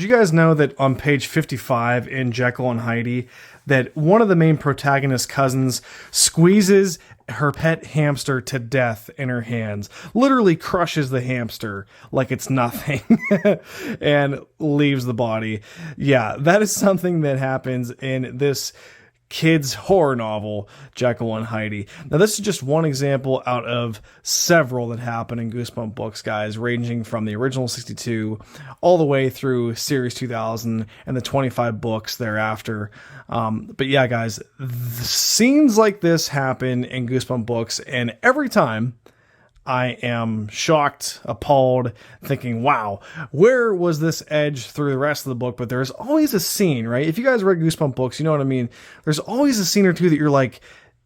Did you guys know that on page 55 in Jekyll and Heidi, that one of the main protagonist's cousins squeezes her pet hamster to death in her hands, literally crushes the hamster like it's nothing, and leaves the body. Yeah, that is something that happens in this kids horror novel, Jekyll and Heidi. Now, this is just one example out of several that happen in Goosebumps books, guys, ranging from the original 62 all the way through Series 2000 and the 25 books thereafter. But yeah, guys, scenes like this happen in Goosebumps books, and every time I am shocked, appalled, thinking, wow, where was this edge through the rest of the book? But there's always a scene, right? If you guys read Goosebumps books, you know what I mean. There's always a scene or two that you're like,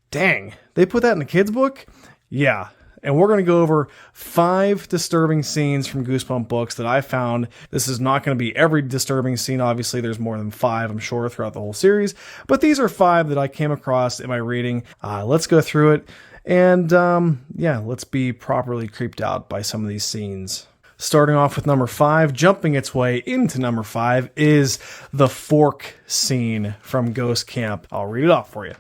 dang, they put that in a kid's book? Yeah. And we're going to go over 5 disturbing scenes from Goosebumps books that I found. This is not going to be every disturbing scene. Obviously, there's more than 5, I'm sure, throughout the whole series. But these are 5 that I came across in my reading. Let's go through it. And yeah, let's be properly creeped out by some of these scenes. Starting off with number 5, jumping its way into number 5 is the fork scene from Ghost Camp. I'll read it off for you.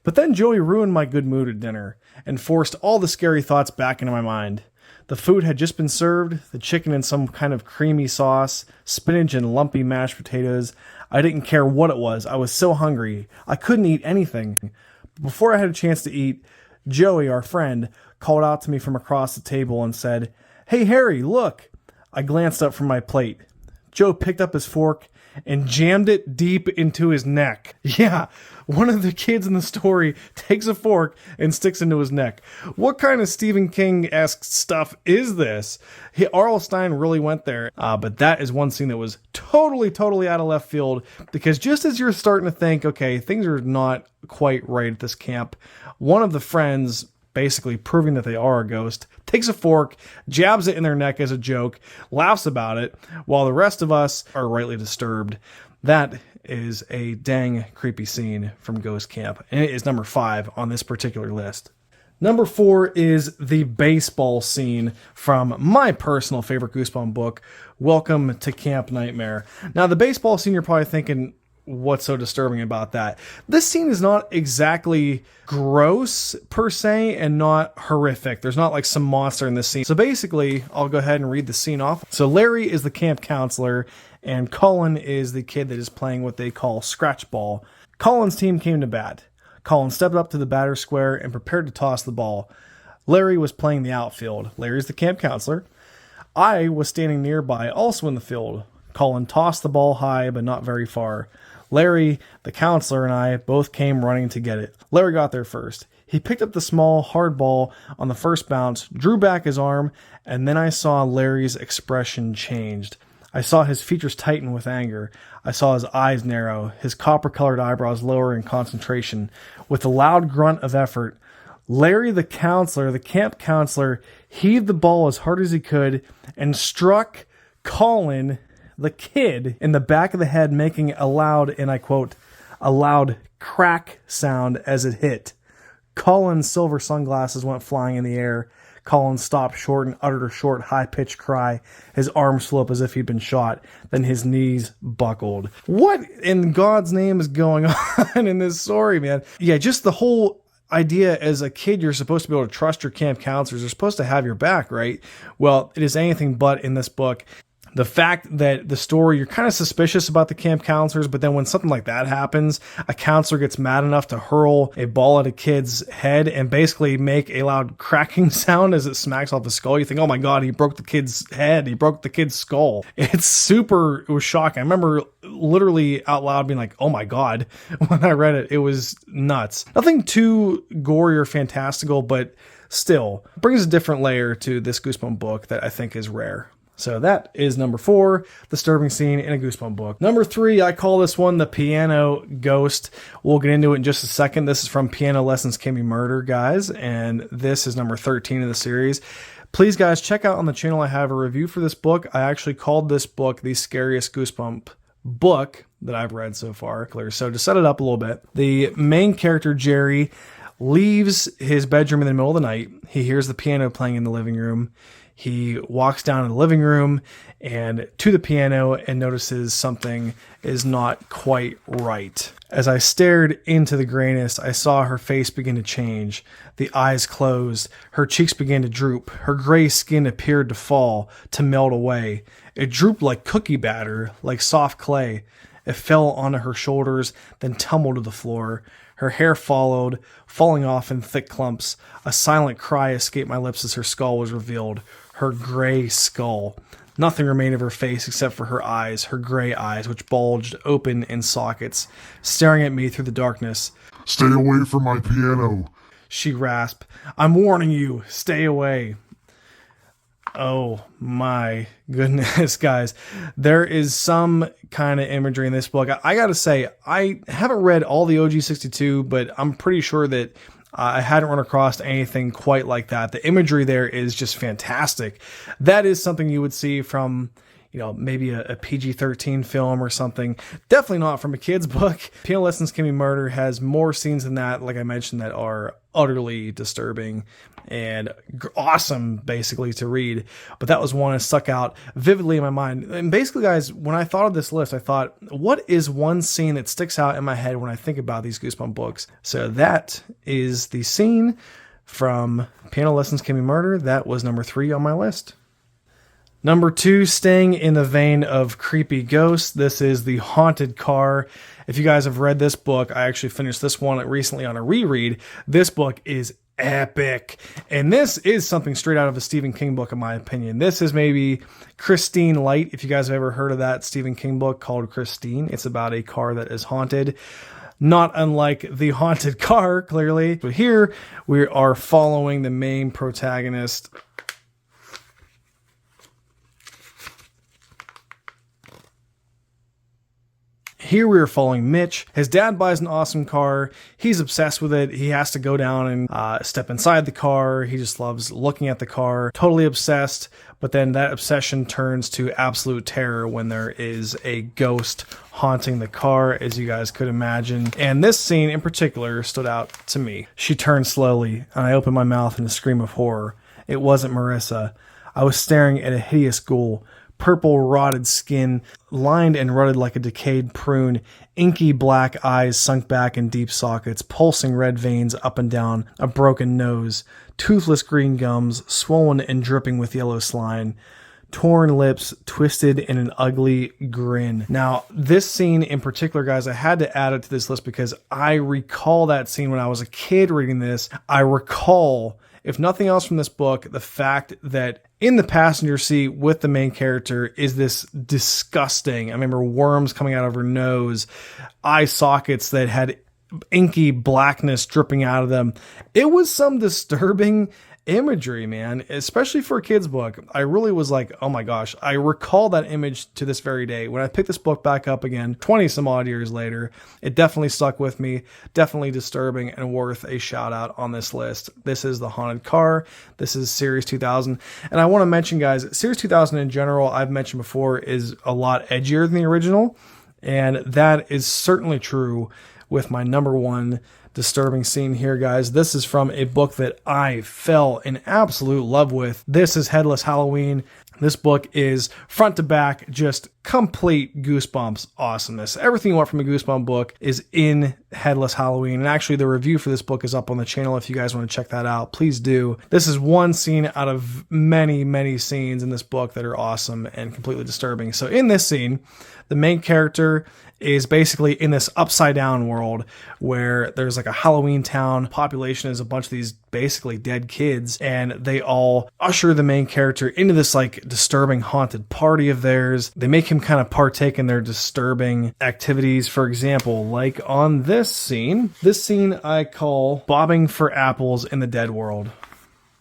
But then Joey ruined my good mood at dinner and forced all the scary thoughts back into my mind. The food had just been served, the chicken in some kind of creamy sauce, spinach and lumpy mashed potatoes. I didn't care what it was. I was so hungry. I couldn't eat anything. Before I had a chance to eat, Joey, our friend, called out to me from across the table and said, "Hey, Harry, look." I glanced up from my plate. Joe picked up his fork and jammed it deep into his neck. Yeah, one of the kids in the story takes a fork and sticks into his neck. What kind of Stephen King-esque stuff is this? R.L. Stine really went there, but that is one scene that was totally out of left field, because just as you're starting to think, okay, things are not quite right at this camp, one of the friends, basically proving that they are a ghost, takes a fork, jabs it in their neck as a joke, laughs about it, while the rest of us are rightly disturbed. That is a dang creepy scene from Ghost Camp, and it is number 5 on this particular list. Number 4 is the baseball scene from my personal favorite Goosebumps book, Welcome to Camp Nightmare. Now, the baseball scene, you're probably thinking, what's so disturbing about that? This scene is not exactly gross per se and not horrific. There's not like some monster in this scene. So basically, I'll go ahead and read the scene off. So Larry is the camp counselor and Colin is the kid that is playing what they call scratch ball. Colin's team came to bat. Colin stepped up to the batter's square and prepared to toss the ball. Larry was playing the outfield. Larry's the camp counselor. I was standing nearby, also in the field. Colin tossed the ball high, but not very far. Larry, the counselor, and I both came running to get it. Larry got there first. He picked up the small, hard ball on the first bounce, drew back his arm, and then I saw Larry's expression changed. I saw his features tighten with anger. I saw his eyes narrow, his copper-colored eyebrows lower in concentration. With a loud grunt of effort, Larry, the counselor, the camp counselor, heaved the ball as hard as he could and struck Colin, the kid, in the back of the head, making a loud, and I quote, a loud crack sound as it hit. Colin's silver sunglasses went flying in the air. Colin stopped short and uttered a short, high-pitched cry. His arms flew up as if he'd been shot. Then his knees buckled. What in God's name is going on in this story, man? Yeah, just the whole idea as a kid, you're supposed to be able to trust your camp counselors. They're supposed to have your back, right? Well, it is anything but in this book. The fact that the story, you're kind of suspicious about the camp counselors, but then when something like that happens, a counselor gets mad enough to hurl a ball at a kid's head and basically make a loud cracking sound as it smacks off the skull. You think, oh my God, he broke the kid's head. He broke the kid's skull. It was shocking. I remember literally out loud being like, oh my God, when I read it. It was nuts. Nothing too gory or fantastical, but still brings a different layer to this Goosebumps book that I think is rare. So that is number 4, disturbing scene in a Goosebumps book. Number 3, I call this one the piano ghost. We'll get into it in just a second. This is from Piano Lessons Can Be Murder, guys, and this is number 13 of the series. Please, guys, check out on the channel. I have a review for this book. I actually called this book the scariest Goosebumps book that I've read so far. So to set it up a little bit, the main character, Jerry, leaves his bedroom in the middle of the night. He hears the piano playing in the living room. He walks down in the living room and to the piano and notices something is not quite right. As I stared into the grayness, I saw her face begin to change. The eyes closed. Her cheeks began to droop. Her gray skin appeared to fall, to melt away. It drooped like cookie batter, like soft clay. It fell onto her shoulders, then tumbled to the floor. Her hair followed, falling off in thick clumps. A silent cry escaped my lips as her skull was revealed. Her gray skull. Nothing remained of her face except for her eyes, her gray eyes, which bulged open in sockets, staring at me through the darkness. "Stay away from my piano," she rasped. "I'm warning you, stay away." Oh my goodness, guys. There is some kind of imagery in this book. I gotta say, I haven't read all the OG 62, but I'm pretty sure that I hadn't run across anything quite like that. The imagery there is just fantastic. That is something you would see from, maybe a PG-13 film or something. Definitely not from a kid's book. Piano Lessons Can Be Murder has more scenes than that, like I mentioned, that are utterly disturbing and awesome, basically, to read. But that was one that stuck out vividly in my mind. And basically, guys, when I thought of this list, I thought, what is one scene that sticks out in my head when I think about these Goosebumps books? So that is the scene from Piano Lessons Can Be Murder. That was number 3 on my list. Number 2, staying in the vein of creepy ghosts, this is The Haunted Car. If you guys have read this book, I actually finished this one recently on a reread. This book is epic. And this is something straight out of a Stephen King book, in my opinion. This is maybe Christine Light, if you guys have ever heard of that Stephen King book called Christine. It's about a car that is haunted. Not unlike The Haunted Car, clearly. But here we are following the main protagonist. Here we are following Mitch. His dad buys an awesome car. He's obsessed with it. He has to go down and step inside the car. He just loves looking at the car. Totally obsessed. But then that obsession turns to absolute terror when there is a ghost haunting the car, as you guys could imagine. And this scene in particular stood out to me. She turned slowly, and I opened my mouth in a scream of horror. It wasn't Marissa. I was staring at a hideous ghoul. Purple, rotted skin, lined and rutted like a decayed prune, inky black eyes sunk back in deep sockets, pulsing red veins up and down, a broken nose, toothless green gums, swollen and dripping with yellow slime, torn lips, twisted in an ugly grin. Now, this scene in particular, guys, I had to add it to this list because I recall that scene when I was a kid reading this. I recall, if nothing else from this book, the fact that in the passenger seat with the main character is this disgusting, I remember worms coming out of her nose, eye sockets that had inky blackness dripping out of them. It was some disturbing imagery, man, especially for a kid's book. I really was like, oh my gosh, I recall that image to this very day. When I picked this book back up again, 20 some odd years later, it definitely stuck with me, definitely disturbing and worth a shout out on this list. This is The Haunted Car. This is Series 2000. And I want to mention, guys, Series 2000 in general, I've mentioned before, is a lot edgier than the original. And that is certainly true with my number 1 disturbing scene here, guys. This is from a book that I fell in absolute love with. This is Headless Halloween. This book is front to back, just complete Goosebumps awesomeness. Everything you want from a Goosebump book is in Headless Halloween. And actually, the review for this book is up on the channel. If you guys want to check that out, please do. This is one scene out of many, many scenes in this book that are awesome and completely disturbing. So in this scene, the main character is basically in this upside down world where there's like a Halloween town. Population is a bunch of these basically dead kids, and they all usher the main character into this like disturbing haunted party of theirs. They make him kind of partake in their disturbing activities. For example, like on this scene I call bobbing for apples in the dead world.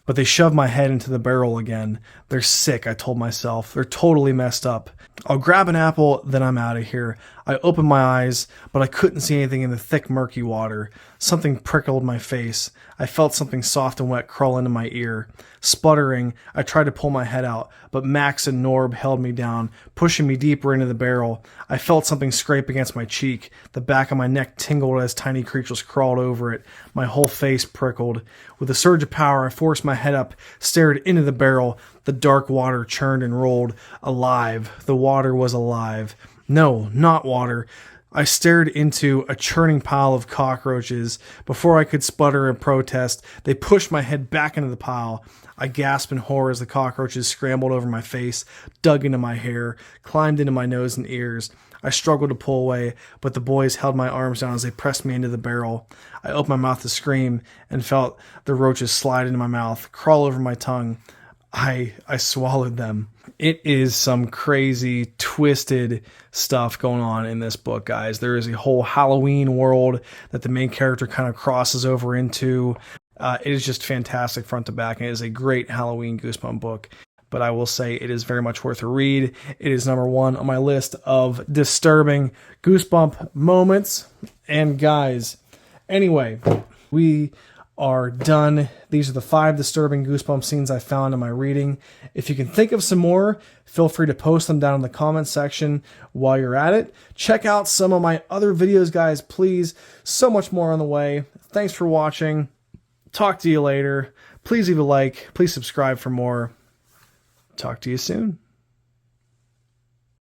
But they shove my head into the barrel again. They're sick, I told myself. They're totally messed up. I'll grab an apple, then I'm out of here. I opened my eyes, but I couldn't see anything in the thick, murky water. Something prickled my face. I felt something soft and wet crawl into my ear. Sputtering, I tried to pull my head out, but Max and Norb held me down, pushing me deeper into the barrel. I felt something scrape against my cheek. The back of my neck tingled as tiny creatures crawled over it. My whole face prickled. With a surge of power, I forced my head up, stared into the barrel. The dark water churned and rolled. Alive. The water was alive. No, not water. I stared into a churning pile of cockroaches. Before I could sputter and protest, they pushed my head back into the pile. I gasped in horror as the cockroaches scrambled over my face, dug into my hair, climbed into my nose and ears. I struggled to pull away, but the boys held my arms down as they pressed me into the barrel. I opened my mouth to scream and felt the roaches slide into my mouth, crawl over my tongue. I swallowed them. It is some crazy, twisted stuff going on in this book, guys. There is a whole Halloween world that the main character kind of crosses over into. It is just fantastic front to back, and it is a great Halloween Goosebump book. But I will say it is very much worth a read. It is number 1 on my list of disturbing Goosebump moments. And guys, anyway, we are done. These are the 5 disturbing Goosebump scenes I found in my reading. If you can think of some more, feel free to post them down in the comment section while you're at it. Check out some of my other videos, guys, please. So much more on the way. Thanks for watching. Talk to you later. Please leave a like. Please subscribe for more. Talk to you soon.